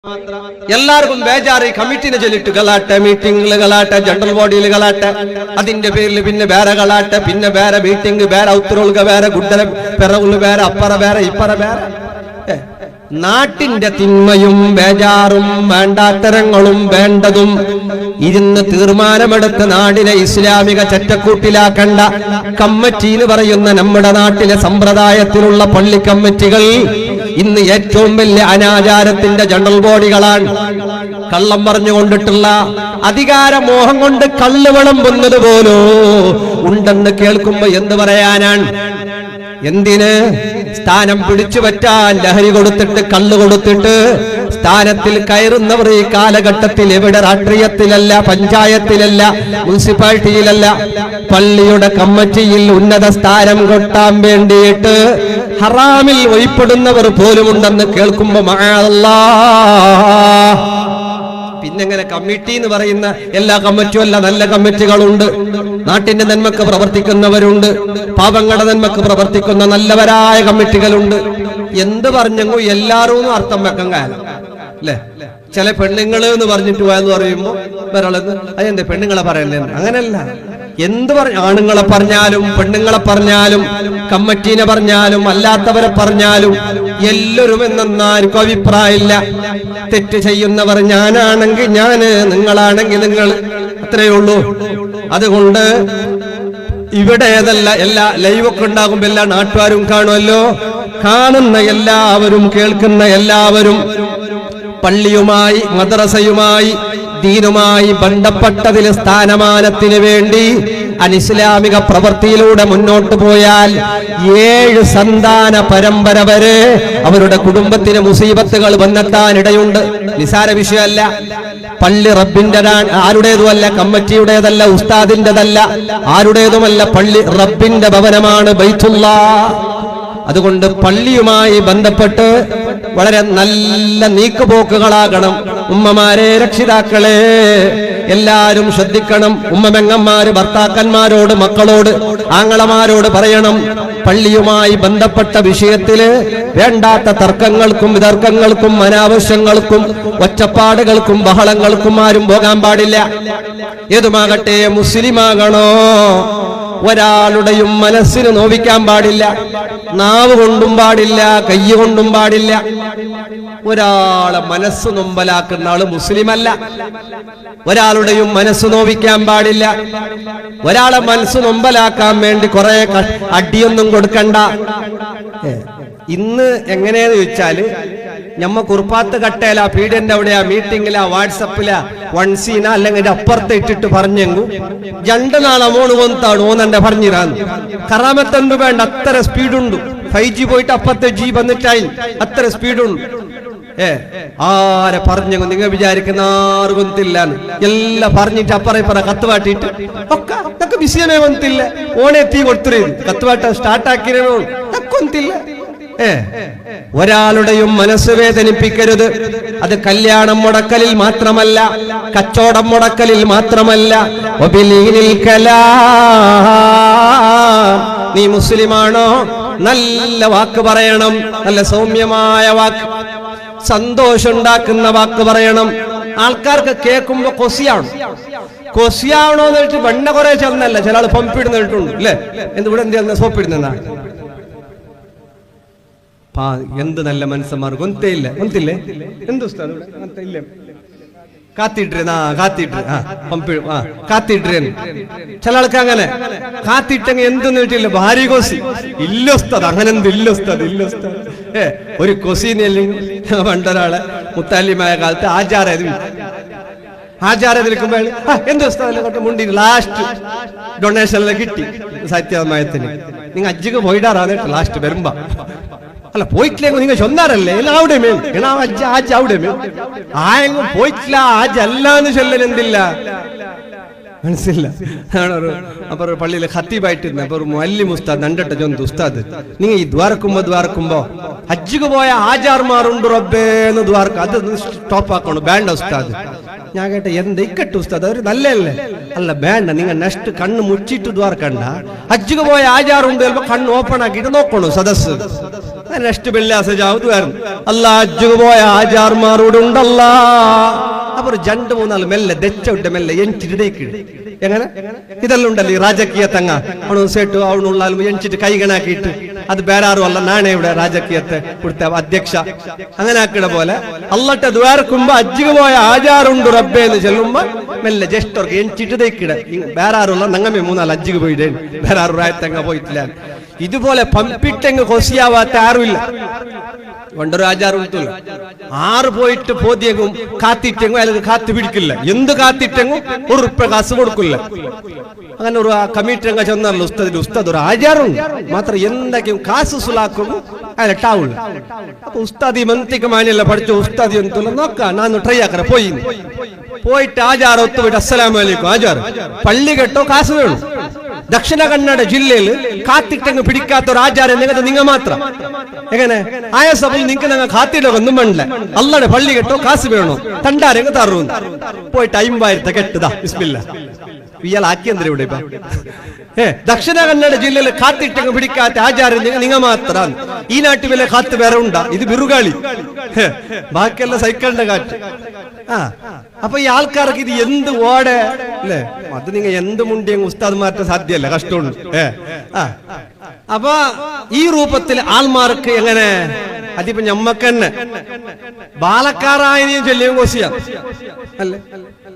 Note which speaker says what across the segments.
Speaker 1: എല്ലാവർക്കും ബേജാറ് കമ്മിറ്റിനെ ചൊല്ലിട്ട് ഗലാട്ടെ, മീറ്റിംഗിൽ ഗലാട്ടെ, ജനറൽ ബോഡിയിൽ ഗലാട്ടെ, അതിന്റെ പേരിൽ പിന്നെ വേറെ ഗലാട്ടെ, പിന്നെ വേറെ മീറ്റിംഗ്, വേറെ ഉത്തരവുക, വേറെ ഗുഡ്ഡല പിറവുകൾ, വേറെ അപ്പറ വേറെ ഇപ്പറ വേറെ. നാട്ടിന്റെ തിന്മയും ബേജാറും വേണ്ടാത്തരങ്ങളും വേണ്ടതും ഇരുന്ന് തീർമാനമെടുത്ത് നാടിനെ ഇസ്ലാമിക ചട്ടക്കൂട്ടിലാക്കണ്ട കമ്മിറ്റി എന്ന് പറയുന്ന നമ്മുടെ നാട്ടിലെ സമ്പ്രദായത്തിലുള്ള പള്ളി കമ്മിറ്റികൾ ഇന്ന് ഏറ്റവും വലിയ അനാചാരത്തിന്റെ ജനറൽ ബോഡികളാണ്. കള്ളം പറഞ്ഞുകൊണ്ടിട്ടുള്ള അധികാരമോഹം കൊണ്ട് കള്ള് വിളമ്പുന്നത് പോലോ ഉണ്ടെന്ന് കേൾക്കുമ്പോ എന്ത് പറയാനാണ്? എന്തിന്? സ്ഥാനം പിടിച്ചു പറ്റാൻ ലഹരി കൊടുത്തിട്ട്, കള്ളു കൊടുത്തിട്ട് സ്ഥാനത്തിൽ കയറുന്നവർ ഈ കാലഘട്ടത്തിൽ എവിടെ? രാഷ്ട്രീയത്തിലല്ല, പഞ്ചായത്തിലല്ല, മുനിസിപ്പാലിറ്റിയിലല്ല, പള്ളിയുടെ കമ്മിറ്റിയിൽ ഉന്നത സ്ഥാനം കൊട്ടാൻ വേണ്ടിയിട്ട് ഹറാമിൽ ഒഴിപ്പെടുന്നവർ പോലുമുണ്ടെന്ന് കേൾക്കുമ്പോ മഅല്ലാഹ്. പിന്നെങ്ങനെ കമ്മിറ്റി എന്ന് പറയുന്ന എല്ലാ കമ്മിറ്റിയും അല്ല, നല്ല കമ്മിറ്റികളുണ്ട്. നാട്ടിന്റെ നന്മക്ക് പ്രവർത്തിക്കുന്നവരുണ്ട്, പാവങ്ങളുടെ നന്മക്ക് പ്രവർത്തിക്കുന്ന നല്ലവരായ കമ്മിറ്റികളുണ്ട്. എന്ത് പറഞ്ഞെങ്കോ എല്ലാരും അർത്ഥം വെക്കാൻ കാലം അല്ലേ? ചില പെണ്ണുങ്ങള് എന്ന് പറഞ്ഞിട്ട് പോയെന്ന് പറയുമ്പോ വേറെയുള്ളത് അതെന്താ പെണ്ണുങ്ങളെ പറയുന്നത്? അങ്ങനെയല്ല. എന്ത് ആണുങ്ങളെ പറഞ്ഞാലും പെണ്ണുങ്ങളെ പറഞ്ഞാലും കമ്മിറ്റീനെ പറഞ്ഞാലും അല്ലാത്തവരെ പറഞ്ഞാലും എല്ലാവരും എന്നൊന്നാർക്കും അഭിപ്രായമില്ല. തെറ്റ് ചെയ്യുന്നവർ ഞാനാണെങ്കിൽ ഞാന്, നിങ്ങളാണെങ്കിൽ നിങ്ങൾ, അത്രയേ ഉള്ളൂ. അതുകൊണ്ട് ഇവിടെ ഏതല്ല, എല്ലാ ലൈവൊക്കെ ഉണ്ടാകുമ്പോ എല്ലാ നാട്ടുകാരും കാണുമല്ലോ. കാണുന്ന എല്ലാവരും, കേൾക്കുന്ന എല്ലാവരും പള്ളിയുമായി, മദ്രസയുമായി, ദീനുമായി ബന്ധപ്പെട്ടതിൽ സ്ഥാനമാനത്തിന് വേണ്ടി അനിസ്ലാമിക പ്രവൃത്തിയിലൂടെ മുന്നോട്ട് പോയാൽ 7 സന്താന പരമ്പര വരെ അവരുടെ കുടുംബത്തിന് മുസീബത്തുകൾ വന്നെത്താൻ ഇടയുണ്ട്. നിസാര വിഷയമല്ല. പള്ളി റബ്ബിൻ്റെതാണ്, ആരുടേതുമല്ല, കമ്മിറ്റിയുടേതല്ല, ഉസ്താദിൻ്റെതല്ല, ആരുടേതുമല്ല. പള്ളി റബ്ബിന്റെ ഭവനമാണ്, ബൈത്തുല്ലാഹ്. അതുകൊണ്ട് പള്ളിയുമായി ബന്ധപ്പെട്ട് വളരെ നല്ല നീക്കുപോക്കുകളാകണം. ഉമ്മമാരെ, രക്ഷിതാക്കളെ എല്ലാരും ശ്രദ്ധിക്കണം. ഉമ്മമെങ്ങന്മാര് ഭർത്താക്കന്മാരോട്, മക്കളോട്, ആങ്ങളമാരോട് പറയണം, പള്ളിയുമായി ബന്ധപ്പെട്ട വിഷയത്തില് വേണ്ടാത്ത തർക്കങ്ങൾക്കും വിതർക്കങ്ങൾക്കും അനാവശ്യങ്ങൾക്കും ഒച്ചപ്പാടുകൾക്കും ബഹളങ്ങൾക്കും ആരും പോകാൻ പാടില്ല. ഏതുമാകട്ടെ, മുസ്ലിമാകണോ, ഒരാളുടെയും മനസ്സിന് നോവിക്കാൻ പാടില്ല. നാവ് കൊണ്ടും പാടില്ല, കൈ കൊണ്ടും പാടില്ല. ഒരാളെ മനസ്സ് നൊമ്പലാക്കുന്ന ആള് മുസ്ലിമല്ല. ഒരാളുടെയും മനസ്സ് നോവിക്കാൻ പാടില്ല. ഒരാളെ മനസ്സ് നൊമ്പലാക്കാൻ വേണ്ടി കുറെ അടിയൊന്നും കൊടുക്കണ്ട. ഇന്ന് എങ്ങനെയെന്ന് ചോദിച്ചാല്, ഞമ്മ കുറുപ്പാത്ത് കട്ടയില, പീഡിയന്റെ അവിടെയാ, മീറ്റിംഗിലാ, വാട്സപ്പിലാ, വൺസീന അല്ലെങ്കിൽ അപ്പുറത്തെ ഇട്ടിട്ട് പറഞ്ഞെങ്കു 2 നാൾ അമോണ് കൊന്താണ് ഓന്നെ പറഞ്ഞിരാന്ന്. കറാമത്തൊന്നും വേണ്ട, അത്ര സ്പീഡുണ്ട്. 5G പോയിട്ട് അപ്പുറത്തെ G വന്നിട്ടായി, അത്ര സ്പീഡുണ്ട്. ആരെ പറഞ്ഞെങ്കു നിങ്ങൾ വിചാരിക്കുന്ന ആറ് കൊന്തില്ലാന്ന് എല്ലാം പറഞ്ഞിട്ട് അപ്പറ കത്ത് വാട്ടിട്ട് ഒക്കെ വിഷയമേ വന്നില്ല. ഓണെ തീ കൊടുത്തിരു കത്തുവാട്ട സ്റ്റാർട്ടാക്കിയോ കൊന്തില്ല. ഒരാളുടെയും മനസ്സ് വേദനിപ്പിക്കരുത്. അത് കല്യാണം മുടക്കലിൽ മാത്രമല്ല, കച്ചവടം മുടക്കലിൽ മാത്രമല്ല. നീ മുസ്ലിമാണോ, നല്ല വാക്ക് പറയണം, നല്ല സൗമ്യമായ വാക്ക്, സന്തോഷം ഉണ്ടാക്കുന്ന വാക്ക് പറയണം. ആൾക്കാർക്ക് കേൾക്കുമ്പോ കൊസിയാവണോന്ന് വെച്ചിട്ട് വെണ്ണ കുറെ ചെന്നല്ല, ചില ആൾ പമ്പിടുന്ന കേട്ടുണ്ട് അല്ലേ? എന്തിവിടെ എന്ത് സോപ്പിടുന്ന എന്ത് നല്ല മനുഷ്യന്മാർ ഗൊന്തയില്ല, ഗൊന്തില്ലേ? എന്ത് ചില ആൾക്ക് അങ്ങനെ കാത്തിട്ടെങ്കിൽ എന്തെന്ന് വെച്ചില്ല, ഭാര്യ കൊസി ഇല്ലൊസ്തത്, അങ്ങനെ എന്ത് ഇല്ലൊസ്തത്. ഒരു കൊസീനല്ലെങ്കിൽ പണ്ടൊരാളെ മുത്താലിമായ കാലത്ത് ആചാരം നിൽക്കുമ്പോ എന്ത് മുണ്ടി ലാസ്റ്റ് ഡൊണേഷനിലെ കിട്ടി സത്യമായത്തിന്. നിങ്ങൾ അജ്ജിക്ക് പോയിടാറാണ് ലാസ്റ്റ് വരുമ്പോ. അല്ല പോയിട്ടില്ലെങ്കിൽ നിങ്ങൾ ചൊന്നാറല്ലേ അവിടെ മേൽ ആജ് അവിടെ മേൽ ആയെങ്കും പോയിട്ടില്ല, ആജ് അല്ലാന്ന് ചൊല്ലൻ എന്തില്ല മനസ്സില്ല. അപ്പൊ പള്ളിയിലെ ഖത്തീബായിട്ടിരുന്ന അപ്പൊ ഒരു മുഅല്ലിം ഉസ്താദ് നണ്ടട്ട ചൊന്ത് ഉസ്താദ്, നിങ്ങൾ ഈ ദ്വാരക്കുമ്പോ ഹജ്ജിക്ക് പോയ ആചാർമാരുണ്ട് റബ്ബേ എന്ന് ദ്വാരക്ക, അത് സ്റ്റോപ്പ് ആക്കണം, വേണ്ട ഉസ്താദ്. ഞാൻ കേട്ട എന്ത് ഇക്കട്ട് ഉസ്താദ്, അവര് നല്ലല്ലേ? അല്ല വേണ്ട, നിങ്ങൾ നെക്സ്റ്റ് കണ്ണ് മുച്ചിട്ട് ദ്വാരക്കണ്ട. ഹജ്ജിക്ക് പോയ ആചാറുണ്ട്, ചിലപ്പോ കണ്ണ് ഓപ്പൺ ആക്കിയിട്ട് നോക്കണു സദസ്. നെക്സ്റ്റ് വെള്ളിയാഴ്ച ചാവുമായിരുന്നു. അല്ലാ അജ്ജു പോയ ആചാർമാരോടുണ്ടല്ല. അപ്പൊ 2-3 മെല്ലെ ദെച്ചവിട്ട് മെല്ലെ എഞ്ചിട്ട് എങ്ങനെ ഇതെല്ലാം ഉണ്ടല്ലോ ഈ രാജകീയ തങ്ങ അവണു സേട്ടു അവണുള്ളാലും എഞ്ചിട്ട് കൈകണാക്കിയിട്ട് അത് വേറാറും അല്ല നാണയുടെ രാജകീയത്തെ കൊടുത്ത അധ്യക്ഷ അങ്ങനെ ആക്കിട പോലെ അല്ലട്ടെ ദ്വാരക്കുമ്പോ അജ്ജിക്ക് പോയ ആചാറുണ്ട് റബ്ബേ എന്ന് ചെല്ലുമ്പോ മെല്ലെ ജസ്റ്റ് അവർക്ക് എഞ്ചിട്ട് തേക്കിട വേറാറുള്ള നങ്ങമേ 3-4 അജ്ജിക്ക് പോയിട്ടേ വേറാറു രായത്തങ്ങ പോയിട്ടില്ല. ഇതുപോലെ പമ്പിട്ടെങ്ങ് കൊസിയാവാത്ത ആരുമില്ല. പണ്ടൊരു ആചാരം ഉണ്ടല്ലോ, 6 പോയിട്ട് പോതിയെങ്കും കാത്തിട്ടെങ്കും അയാൾക്ക് കാത്തു പിടിക്കില്ല. എന്ത് കാത്തിട്ടെങ്കും ₹1 കാശ് കൊടുക്കില്ല. അങ്ങനെ ഒരു കമ്മിറ്റി അങ്ങ് ചെന്നല്ലോ ഉസ്താദ് ഒരു ആചാരം മാത്രം എന്തൊക്കെയും കാശ് സുലാക്കും അയാൾ ടാവുള്ളു. അപ്പൊ ഉസ്താദി മന്തിക്ക് മാനിയല്ല പഠിച്ചു ഉസ്താദി എന്തുള്ള നോക്കാം ನಾನು ട്രൈ ആക്കറ പോയിട്ട് ആചാരം ഒത്തുപോയിട്ട് അസ്സലാമു അലൈക്കും ആചാരം പള്ളി കെട്ടോ കാശ് വേണം. ദക്ഷിണ കന്നഡ ജില്ലയിൽ കാത്തിട്ടങ്ങ് പിടിക്കാത്ത ഒരു ആചാരം നിങ്ങത് നിങ്ങൾ മാത്രം എങ്ങനെ ആയ സഭയിൽ നിങ്ങൾക്ക് ഞങ്ങൾ കാത്തിട്ടൊക്കെ ഒന്നും വേണ്ടില്ല. അല്ലടെ പള്ളി കെട്ടോ കാശ് വേണോ തണ്ടാരെങ്ങ് തറു പോയിട്ട് 50,000 കെട്ടുതാ ബിസ്മില്ല ഇയാൾ ആക്കിയെന്തര ഇവിടെ ഇപ്പൊ ദക്ഷിണ കന്നഡ ജില്ലയിൽ കാത്തിട്ടങ്ങ് പിടിക്കാത്ത ആചാരം നിങ്ങൾ മാത്രം. ഈ നാട്ടിൽ വല്ല കാത്ത് വേറെ ഉണ്ടാ? ഇത് ബിറുകാളി ബാക്കിയെല്ലാം സൈക്കിളിന്റെ കാറ്റ്. അപ്പൊ ഈ ആൾക്കാർക്ക് ഇത് എന്ത് ഓടെ അല്ലേ? അത് നിങ്ങൾ എന്ത് മുണ്ടിയും ഉസ്താദ് മാറ്റാൻ സാധ്യമല്ല, കഷ്ടമുണ്ട്. അപ്പൊ ഈ രൂപത്തിൽ ആൾമാർക്ക് എങ്ങനെ അതിപ്പോ ഞമ്മക്ക് തന്നെ ബാലക്കാരായനെയും ചൊല്ലിയും കോശിയാ അല്ലേ?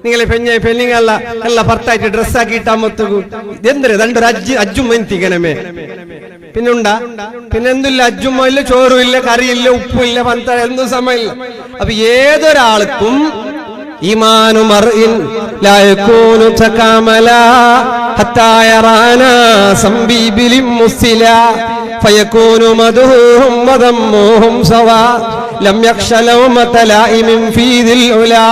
Speaker 1: നിങ്ങളെ പെണ്ണിങ്ങല്ല ಎಲ್ಲ ഭർത്തായിട്ട് ഡ്രസ് ആക്കിയിട്ടാമത്തു എന്തൊരു 2 അജ്ജും മന്തിക്കണമേ പിന്നുണ്ടാ പിന്നെന്തില്ല അജ്ജും ഇല്ല ചോറും ഇല്ല കറിയില്ല ഉപ്പുമില്ല പന്ത എന്തും സമയമില്ല. അപ്പൊ ഏതൊരാൾക്കും ഈമാനു മർഇൻ ലാ യകൂനു തകാമലാ ഹത്താ യറാനാ സംബിബിലിം മുസ്ലിലാ ഫയകൂനു മദ്ഹൂഹും വദമ്മുഹും സവാ ലം യഖ്ശ ലൗമത ലായിമിൻ ഫീ ദിൽ ഉലാ.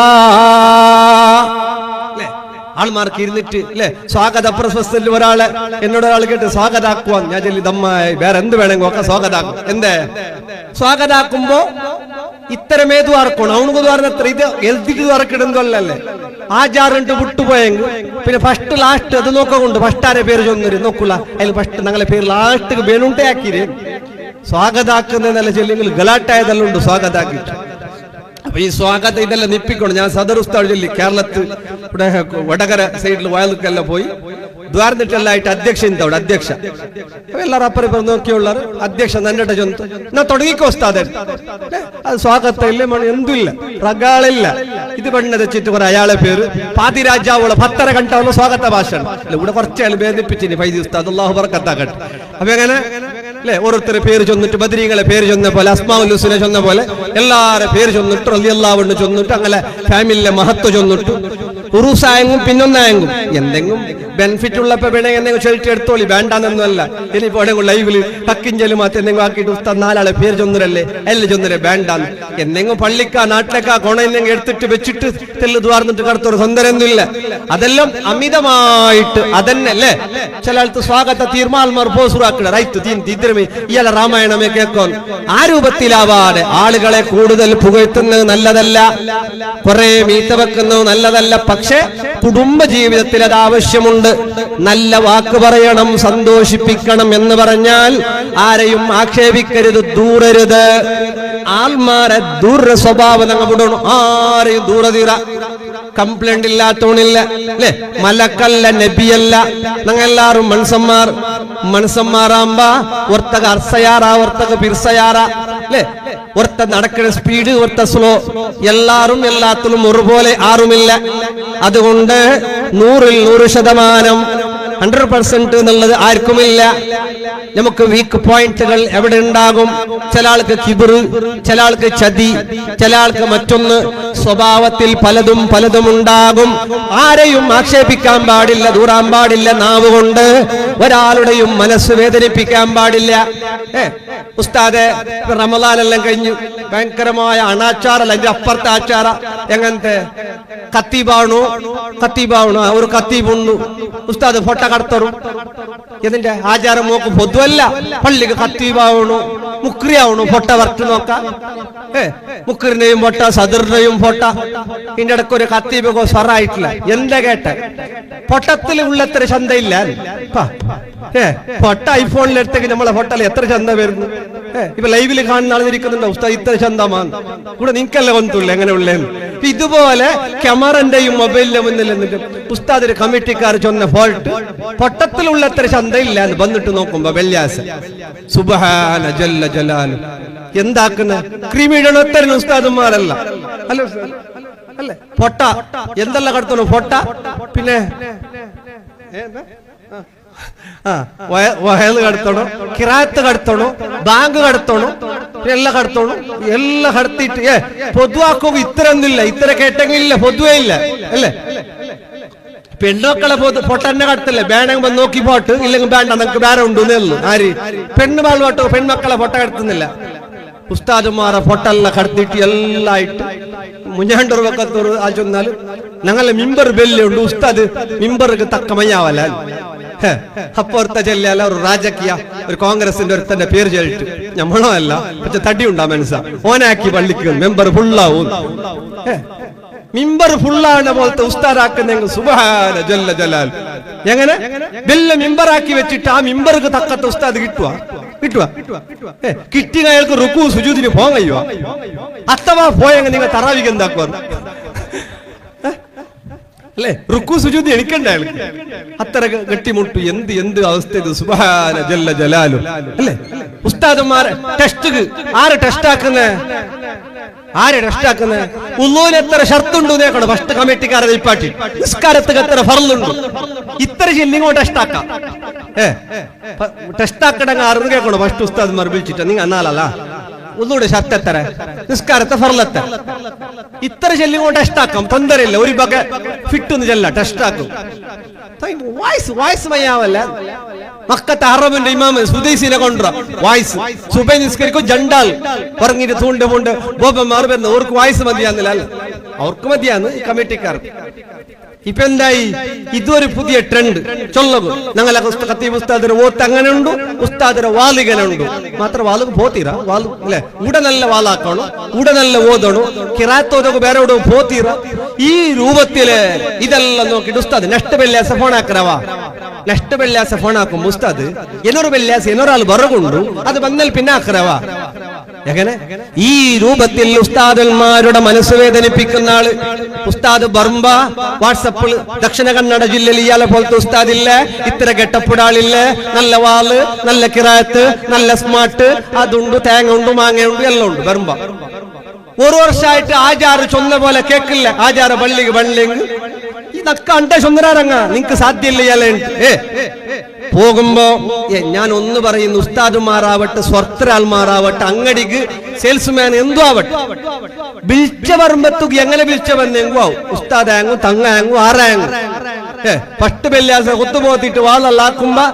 Speaker 1: ആൾമാർക്ക് ഇരുന്നിട്ട് അല്ലെ സ്വാഗത പ്രശസ്തത്തിൽ ഒരാളെ എന്നോട് ഒരാൾ കേട്ട് സ്വാഗതാക്കുവാൻ ഞാൻ ചൊല്ലി ദമ്മായി വേറെ എന്ത് വേണമെങ്കിൽ ഒക്കെ സ്വാഗതാക്കും. എന്തേ സ്വാഗതാക്കുമ്പോ ഇത്തരം ഏതുവാർക്കണം അവനക്ക് പറഞ്ഞത്ര ഇത് എഴുതിട്ട് തുറക്കിടുന്നല്ലേ ആചാറിട്ട് വിട്ടുപോയെങ്കിൽ പിന്നെ ഫസ്റ്റ് ലാസ്റ്റ് അത് നോക്കൊണ്ട് ഫസ്റ്റ് ആരെ പേര് ചൊന്നൊരു നോക്കൂല അതിൽ ഫസ്റ്റ് ഞങ്ങളെ പേര് ലാസ്റ്റ് വേണുണ്ടേ ആക്കിര് സ്വാഗതാക്കുന്നതല്ല ചൊല്ലെങ്കിൽ ഗലാട്ടായതെല്ലാം ഉണ്ട് സ്വാഗതാക്കിട്ട്. അപ്പൊ ഈ സ്വാഗതം ഇതെല്ലാം നിപ്പിക്കൊണ്ട് ഞാൻ സദർ ഉസ്താദ് ചൊല്ലി കേരളത്തിൽ ഇവിടെ വടകര സൈഡിൽ വയലുക്കെല്ലാം പോയി ദ്വാരന്നിട്ടെല്ലായിട്ട് അധ്യക്ഷ അവിടെ അധ്യക്ഷ എല്ലാരും അപ്പുറം നോക്കിയുള്ളവർ അധ്യക്ഷ നന്നിട്ട് ചൊന്തു എന്നാ തുടങ്ങിക്കോ ഉസ്താദ് അത് സ്വാഗതം ഇല്ല എന്തില്ല റഗാളില്ല ഇത് പെണ്ണ തെച്ചിട്ട് കുറെ അയാളെ പേര് പാതിരാജാവുള്ള 10:30 കണ്ടാവുള്ള സ്വാഗത ഭാഷയാണ് അല്ല ഇവിടെ കുറച്ചാൾ വേദിപ്പിച്ചിന് ഫൈദി ഉസ്താദ് അല്ലാഹു ബർക്കത്താക്കട്ടെ. അപ്പൊ എങ്ങനെ അല്ലെ ഓരോരുത്തരെ പേര് ചൊന്നിട്ട് ബദരീങ്ങളെ പേര് ചൊന്ന പോലെ അസ്മാഉൽ ഹുസ്ന ചൊന്ന പോലെ എല്ലാരെ പേര് ചൊന്നിട്ട് റളിയല്ലാഹു അൻഹു ചൊന്നിട്ട് അങ്ങനെ ഫാമിലിയിലെ മഹത്വ ചൊന്നിട്ട് ഉറൂസായെങ്കും പിന്നൊന്നായെങ്കും എന്തെങ്കിലും ബെനിഫിറ്റ് ഉള്ളപ്പോ വേണമെങ്കിൽ എന്തെങ്കിലും ഷെൽറ്റ് എടുത്തോളി വേണ്ടാന്നൊന്നുമല്ല. ഇനിയിപ്പോ എവിടെയെങ്കിലും ലൈവില് ടക്കിഞ്ചലും മാത്രം എന്തെങ്കിലും ആക്കിയിട്ട് ഉസ്താദ് 4 ആളെ പേര് ചൊന്നരല്ലേ എല്ലാം ചൊന്നരെ വേണ്ടാന്ന് എന്തെങ്കിലും പള്ളിക്കാ നാട്ടിലേക്കാ കൊണ എന്തെങ്കിലും എടുത്തിട്ട് വെച്ചിട്ട് തെല്ല് ദ്വാർന്നിട്ട് കടത്തൊരു സ്വന്തരൊന്നുമില്ല. അതെല്ലാം അമിതമായിട്ട് അതന്നെ അല്ലേ ചില ആൾക്ക് സ്വാഗത തീർമാൽമാർ പോസുറാക്കിട റൈറ്റ് തീൻ ഇയാളെ രാമായണമേ കേൾക്കോ ആ രൂപത്തിലാവാതെ ആളുകളെ കൂടുതൽ പുകഴ്ത്തുന്നത് നല്ലതല്ല, കുറെ മീത്ത വെക്കുന്നത് നല്ലതല്ല. പക്ഷെ കുടുംബ ജീവിതത്തിൽ അത് ആവശ്യമുണ്ട്. നല്ല വാക്ക് പറയണം, സന്തോഷിപ്പിക്കണം എന്ന് പറഞ്ഞാൽ ആരെയും ആക്ഷേപിക്കരുത്, ദൂരരുത്. ആൾമാരെ ദൂര സ്വഭാവം ഞങ്ങൾ വിടണം. ആരെയും ദൂരതീറ കംപ്ലൈന്റ് ഇല്ലാത്തോണില്ല അല്ലെ മലക്കല്ല നബിയല്ല. ഞങ്ങൾ എല്ലാരും മനുഷ്യന്മാരാകുമ്പോ ഒർത്തക അർസയാറ ഒർത്തക പിർസയാറ അല്ലെ ഒർത്ത നടക്കുന്ന സ്പീഡ് ഒർത്ത സ്ലോ എല്ലാരും എല്ലാത്തിലും ഒരുപോലെ ആരുമില്ല. അതുകൊണ്ട് 100% 100% എന്നുള്ളത് ആർക്കുമില്ല. നമുക്ക് വീക്ക് പോയിന്റുകൾ എവിടെ ഉണ്ടാകും? ചില ആൾക്ക് കിബിറ്, ചില ആൾക്ക് ചതി, ചില ആൾക്ക് മറ്റൊന്ന്. സ്വഭാവത്തിൽ പലതും ഉണ്ടാകും. ആരെയും ആക്ഷേപിക്കാൻ പാടില്ല, ദൂരാൻ പാടില്ല. നാവ് കൊണ്ട് ഒരാളുടെയും മനസ്സ് വേദനിപ്പിക്കാൻ പാടില്ല. ഉസ്താദെ റമദാനെല്ലാം കഴിഞ്ഞു ഭയങ്കരമായ അനാച്ചാറല്ല അതിന്റെ അപ്പുറത്തെ ആച്ചാറ എങ്ങനത്തെ കത്തീബാണു ഒരു കത്തീബുണ്ടു ഉസ്താദ് ഫോട്ടോ കടത്തറും ഇതിന്റെ ആചാരം നോക്കും പൊതുവല്ല പള്ളിക്ക് കത്തീബാവണു മുക്രിയാവണു പൊട്ട വറുത്ത് നോക്കാം. മുക്രിനെയും പൊട്ട, സദറിനെയും പൊട്ട. ഇതിന്റെ ഇടയ്ക്ക് ഒരു കത്തീബോ സ്വറായിട്ടില്ല. എന്താ കേട്ട പൊട്ടത്തിൽ ഉള്ളത്ര ചന്തയില്ല. പൊട്ട ഐഫോണിലെടുത്തേക്ക് നമ്മളെ പൊട്ടൽ എത്ര ചന്ത വരുന്നു. ഇപ്പൊ ലൈവില് കാണുന്ന ആളിരിക്കുന്നുണ്ടോ ഉസ്താദ് ഇത്ര ചന്തമാണ് കൂടെ നിനക്കല്ലേ വന്നില്ല എങ്ങനെ ഉള്ളേന്ന്. ഇതുപോലെ ക്യാമറന്റെയും മൊബൈലിന്റെ മുന്നിൽ എന്നിട്ട് ഉസ്താദിന്റെ കമ്മിറ്റിക്കാർ ചൊന്ന ഫോൾട്ട് പൊട്ടത്തിലുള്ള എത്ര ചന്തയില്ല എന്ന് വന്നിട്ട് നോക്കുമ്പോ വെള്ളിയാസ സുബ്ഹാന ജല്ല ജലാലു എന്താക്കുന്ന ക്രിമിടണത്തരൻ ഉസ്താദുമാരല്ല അല്ലോ അല്ലേ. പൊട്ട എന്തെല്ലാം കടത്തണു പൊട്ട. പിന്നെ വയല് കടത്തണം, കിറാത്ത് കടത്തണം, ബാങ്ക് കടത്തണം, എല്ലാം കടത്തണം. എല്ലാം കടത്തിയിട്ട് പൊതുവാക്കുക ഇത്ര ഒന്നില്ല. ഇത്ര കേട്ടെങ്കിലില്ല, പൊതുവേ ഇല്ല അല്ലേ. പെണ്ണുമക്കളെ പൊട്ടന്നെ കടത്തില്ലേ. വേണമെങ്കിൽ വന്ന് നോക്കി പോട്ട്, ഇല്ലെങ്കിൽ വേണ്ട നമുക്ക് വേറെ ഉണ്ടെന്നേ ഉള്ളൂ. ആര് പെണ്ണുമാൾ പോട്ടോ പെൺമക്കളെ പൊട്ട കടത്തുന്നില്ല. ഉസ്താദുമാരെ പൊട്ടല്ല കടത്തിയിട്ട് എല്ലായിട്ട് മുഞ്ഞാണ്ടൊരു വക്കത്തൊരു ആ ചൊന്നാല് ഞങ്ങളെ മിമ്പർ ബെല്ലുണ്ട്. ഉസ്താദ് മിമ്പർക്ക് തക്ക മയ്യാവല്ല. അപ്പുറത്തെ ചെല്ലാല ഒരു രാജകീയ ഒരു കോൺഗ്രസിന്റെ ഒരുത്തന്റെ പേര് ചൊല്ലിട്ട് നമ്മളോ അല്ല പക്ഷെ തടിയുണ്ടാ മനസ്സാ ഓനാക്കി പള്ളിക്ക് മെമ്പർ ഫുള്ളാവും. മിമ്പർ ഫുള്ളാണ് പോലത്തെ ഉസ്താദാക്കുന്നെങ്കിൽ സുബ്ഹാന ജല്ല ജലാൽ. എങ്ങനെ വലിയ മിമ്പറാക്കി വെച്ചിട്ട് ആ മിമ്പർക്ക് തക്കത്തെ ഉസ്താദ് കിട്ടുവാ കിട്ടിയ അയാൾക്ക് റുക്കു സുജൂദിന് പോകാൻ കഴിയുക. അഥവാ പോയെങ്കിൽ നിങ്ങൾ തറാവിക്ക് എന്താക്കുവാ അല്ലെ. റുക്കു സുജൂദി എണിക്കണ്ട അയാൾക്ക്. അത്ര ഗട്ടിമുട്ടു. എന്ത് അവസ്ഥ ഇത്. സുബ്ഹാന ജല്ല ജലാലു അല്ലെ. ഉസ്താദന്മാരെ ടെസ്റ്റ് ആര് ടെസ്റ്റ് ആക്കുന്നേ? ഉള്ളൂന് എത്ര ഷർത്തുണ്ട് നോക്കണം. ഫസ്റ്റ് കമ്മിറ്റിക്കാരെ വെപ്പാട്ടി നിസ്കാരത്തിന് എത്ര ഫർളുണ്ട് ഇത്ര ചെല്ലിങ്ങോട്ട് ടെസ്റ്റാക്കാം. ടെസ്റ്റാക്കടങ്ങ് അറിഞ്ഞു കേൾക്കണം. ഫസ്റ്റ് ഉസ്താദ്മാർ വിളിച്ചിട്ട് നിങ്ങൾ എന്നാലല്ല ഒന്നുകൂടെ ഷർത്ത് എത്ര, നിസ്കാരത്തെ ഫർളെത്ര, ഇത്ര ചെല്ലിങ്ങോട്ട് ടെസ്റ്റാക്കാം. തൊന്തരയില്ല. ഒരു ബക ഫിറ്റൊന്ന് ചെല്ല ടെസ്റ്റാക്കും. വായ്സ് മയ്യാവല്ല. മക്കത്തെ അറബിന്റെ ഇമാമ് സുദൈസിനെ കൊണ്ടുവരാ വായ്സ് സുബൈ നിസ്കരിക്കും. ജണ്ടാൽ പറഞ്ഞിട്ട് തൂണ്ട് പൂണ്ട് ബോബന്മാർ വരുന്ന അവർക്ക് വായ്സ് മതിയാന്നില്ല. അവർക്ക് മതിയാന്ന് ഈ കമ്മിറ്റിക്കാർ. ഇപ്പൊ എന്തായി? ഇതൊരു പുതിയ ട്രെൻഡ് ചൊല്ലു. ഞങ്ങളെ ഖത്തീബ് ഉസ്താദിന്റെ വോട്ട് അങ്ങനെ ഉണ്ട്, ഉസ്താദിന്റെ വാലിങ്ങനെ ഉണ്ട്. മാത്രം വാലുക്ക് പോത്തീരാ വാല് അല്ലെ. ഇവിടെ നല്ല വാലാക്കണം, ഇവിടെ നല്ല ഓതണം, കിറാത്തോതൊക്കെ വേറെ എവിടെ പോത്തീറ. ഈ രൂപത്തില് ഇതെല്ലാം നോക്കിട്ട് ഉസ്താദ് നെക്സ്റ്റ് വെള്ളിയാസ ഫോൺ ആക്കറവാ. നെക്സ്റ്റ് വെള്ളിയാസ ഫോൺ ആക്കും ഉസ്താദ് എന്നൊരു വെള്ളിയാസ എന്നൊരാൾ ബറകുണ്ടു അത് വന്നാൽ പിന്നെ ആക്കറവാ. എങ്ങനെ ഈ രൂപത്തിൽ ഉസ്താദന്മാരുടെ മനസ്സ് വേദനിപ്പിക്കുന്ന ആള് ഉസ്താദ് ബർമ്പ വാട്സപ്പിൽ ദക്ഷിണ കന്നഡ ജില്ലയിൽ ഇയാളെ പോലത്തെ ഉസ്താദില്ല, ഇത്ര കെട്ടപ്പെടാളില്ല, നല്ല വാള്, നല്ല കിറാത്ത്, നല്ല സ്മാർട്ട്, അതുണ്ട്, തേങ്ങ ഉണ്ട്, മാങ്ങയുണ്ട്, എല്ലാം ഉണ്ട്. ബർമ്പ ഒരു വർഷമായിട്ട് ആചാറ് ചൊന്ന പോലെ കേക്കില്ല. ആചാര പള്ളിക്ക് പള്ളിങ് ഇതൊക്കെ അണ്ട ചൊന്നരാറങ്ങ നിങ്ങക്ക് സാധ്യല്ല ഇയാളെ. പോകുമ്പോ ഞാൻ ഒന്ന് പറയുന്നു, ഉസ്താദുമാറാവട്ടെ, സ്വർത്തരാൾമാറാവട്ടെ, അങ്ങടിക്ക് സെയിൽസ്മാൻ എന്തോ ആവട്ടെ, വിളിച്ച പറമ്പത്തുക്ക് എങ്ങനെ വിളിച്ചവെന്നെങ്കും ആവും. ഉസ്താദാങ്ങും തങ്ങാങ്ങും ആറാങ്ങും ഫസ്റ്റ് വെള്ളിയാസ കൊത്തുപോത്തിട്ട് വാളല്ലാക്കുമ്പോ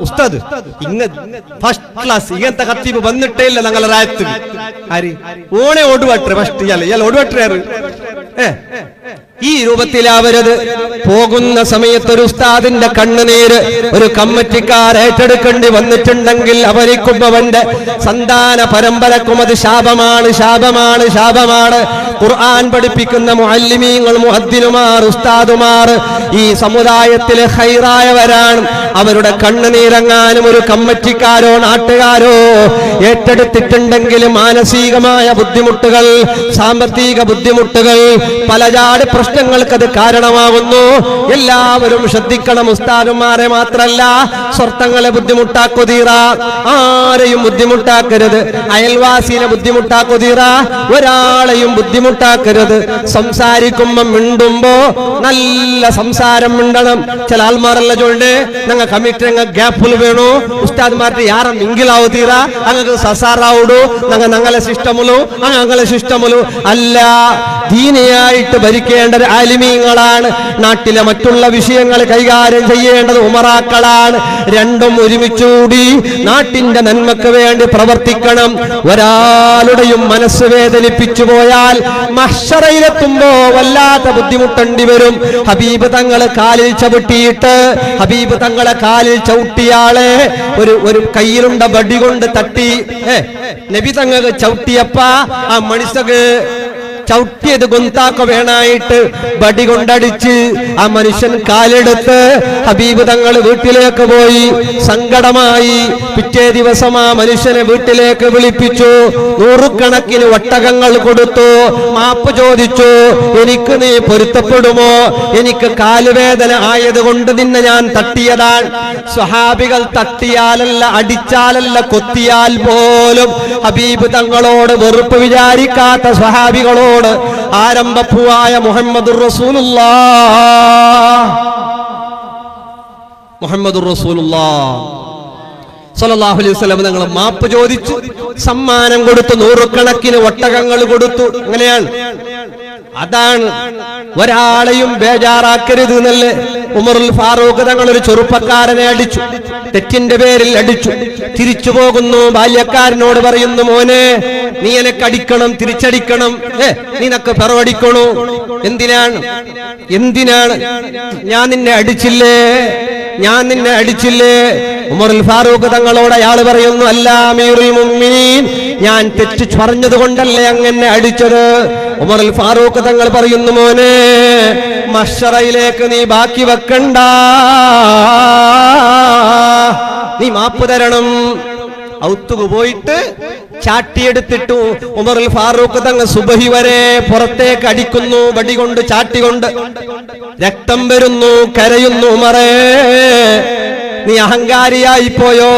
Speaker 1: ഉസ്താദ് ഇങ്ങ ഫസ്റ്റ് ക്ലാസ് ഇങ്ങനത്തെ കത്തീപ്പ് വന്നിട്ടേ ഇല്ല ഞങ്ങളെ രാജ്യത്ത്. ആര് ഓണെ ഓടുവട്ടെ ഫസ്റ്റ് ഇയാൾ ഓടുവട്ടാറ്. ഈ രൂപത്തിലാവരുത്. പോകുന്ന സമയത്ത് ഒരു ഉസ്താദിന്റെ കണ്ണുനീര് ഒരു കമ്മിറ്റിക്കാർ ഏറ്റെടുക്കേണ്ടി വന്നിട്ടുണ്ടെങ്കിൽ അവനിക്കും അവന്റെ സന്താന പരമ്പരക്കും അത് ശാപമാണ്, ശാപമാണ്, ശാപമാണ്. ഖുർആൻ പഠിപ്പിക്കുന്ന മുഅല്ലിമീങ്ങൾ, മുഅദ്ദിനുമാർ, ഉസ്താദുമാർ ഈ സമുദായത്തിലെ ഖൈറായവരാണ്. അവരുടെ കണ്ണുനീരങ്ങാനും ഒരു കമ്മിറ്റിക്കാരോ നാട്ടുകാരോ ഏറ്റെടുത്തിട്ടുണ്ടെങ്കിൽ മാനസികമായ ബുദ്ധിമുട്ടുകൾ, സാമ്പത്തിക ബുദ്ധിമുട്ടുകൾ, പലജാട് പ്രശ്നങ്ങൾക്ക് അത് കാരണമാകുന്നു. എല്ലാവരും ശ്രദ്ധിക്കണം. ഉസ്താദുമാരെ മാത്രല്ല, സ്വർത്തങ്ങളെ ബുദ്ധിമുട്ടാക്കുതീറ, ആരെയും ബുദ്ധിമുട്ടാക്കരുത്. അയൽവാസിനെ ബുദ്ധിമുട്ടാക്കുതീറ, ഒരാളെയും ബുദ്ധിമുട്ടാക്കരുത്. സംസാരിക്കുമ്പോ മിണ്ടുമ്പോ നല്ല സംസാരം മിണ്ടണം. ചില ആൾമാരല്ല ചൊല്ലേ ഞങ്ങൾ കമ്മിറ്റി ഞങ്ങൾ ഗ്യാപ്പിൽ വേണു ഉസ്താദ്മാരുടെ യാറെ മിങ്കിലാവുതീറ, അങ്ങക്ക് സസാറാവുടു, ഞങ്ങളെ സിസ്റ്റമുലു, ഞങ്ങളെ സിസ്റ്റമുലു അല്ല. ദീനിയായിട്ട് ഭരിക്കേണ്ടത് ആലിമീങ്ങളാണ്. നാട്ടിലെ മറ്റുള്ള വിഷയങ്ങൾ കൈകാര്യം ചെയ്യേണ്ടത് ഉമറാക്കളാണ്. രണ്ടും ഒരുമിച്ചുകൂടി നാട്ടിന്റെ നന്മക്ക് വേണ്ടി പ്രവർത്തിക്കണം. ഒരാളുടെയും മനസ്സ് വേദനിപ്പിച്ചു പോയാൽ മഹ്ശറയിലെത്തുമ്പോ വല്ലാത്ത ബുദ്ധിമുട്ടേണ്ടി വരും. ഹബീബ് തങ്ങള് കാലിൽ ചവിട്ടിയിട്ട് ഹബീബ് തങ്ങളെ നൂറുകണക്കിലെ കാലിൽ ചവിട്ടിയാളെ ഒരു കയ്യിലുണ്ട ബടി കൊണ്ട് തട്ടി നബി തങ്ങൾക്ക് ചവിട്ടിയപ്പ ആ മനുഷ്യക്ക് ചവിട്ടിയത് ഗൊന്താക്ക വേണായിട്ട് ബടി കൊണ്ടടിച്ച് ആ മനുഷ്യൻ കാലെടുത്ത് ഹബീബ് തങ്ങൾ വീട്ടിലേക്ക് പോയി. സങ്കടമായി. പിറ്റേ ദിവസം ആ മനുഷ്യനെ വീട്ടിലേക്ക് വിളിപ്പിച്ചു. നൂറുകണക്കിന് ഒട്ടകങ്ങൾ കൊടുത്തു. മാപ്പ് ചോദിച്ചു. എനിക്ക് നീ പൊരുത്തപ്പെടുമോ? എനിക്ക് കാലുവേദന ആയതുകൊണ്ട് നിന്നെ ഞാൻ തട്ടിയതാണ്. സ്വഹാബികൾ തട്ടിയാലല്ല, അടിച്ചാലല്ല, കൊത്തിയാൽ പോലും ഹബീബ് തങ്ങളോട് വെറുപ്പ് വിചാരിക്കാത്ത സ്വഹാബികളോട് ആരംഭപ്പൂവായ മുഹമ്മദുർ റസൂലുള്ളാഹ് സ്വല്ലല്ലാഹു അലൈഹി വസല്ലം തങ്ങൾ മാപ്പ് ചോദിച്ചു. സമ്മാനം കൊടുത്തു. നൂറുകണക്കിന് ഒട്ടകങ്ങൾ കൊടുത്തു. അങ്ങനെയാണ്. അതാണ് ഒരാളെയും ബേജാറാക്കരുത് എന്നല്ലേ ഉമറുൽ ഫാറൂഖ് തങ്ങൾ ഒരു ചെറുപ്പക്കാരനെ അടിച്ചു. തെറ്റിന്റെ പേരിൽ അടിച്ചു. തിരിച്ചു പോകുന്നു. ബാല്യക്കാരനോട് പറയുന്നു, മോനെ നീ എനക്ക് അടിക്കണം, തിരിച്ചടിക്കണം, നിനക്ക് പിറവടിക്കണു. എന്തിനാണ്? ഞാൻ നിന്നെ അടിച്ചില്ലേ? ഉമറുൽ ഫാറൂഖ് തങ്ങളോട് അയാൾ പറയുന്നു, അല്ല അമീറുൽ മുഅ്മിനീൻ, ഞാൻ തെറ്റ് പറഞ്ഞത് കൊണ്ടല്ലേ അങ്ങനെ അടിച്ചത്. ഉമറുൽ ഫാറൂഖ് തങ്ങൾ പറയുന്നു, മോനെ മഹ്ശറയിലേക്ക് നീ ബാക്കി വെക്കണ്ട, നീ മാപ്പ് തരണം. ഔത്തുക്ക് പോയിട്ട് ചാട്ടിയെടുത്തിട്ടു ഉമറുൽ ഫാറൂഖ് തങ്ങൾ സുബഹി വരെ പുറത്തേക്ക് അടിക്കുന്നു. വടി കൊണ്ട്, ചാട്ടികൊണ്ട്. രക്തം വരുന്നു. കരയുന്നു. ഉമറേ, നീ അഹങ്കാരിയായി പോയോ?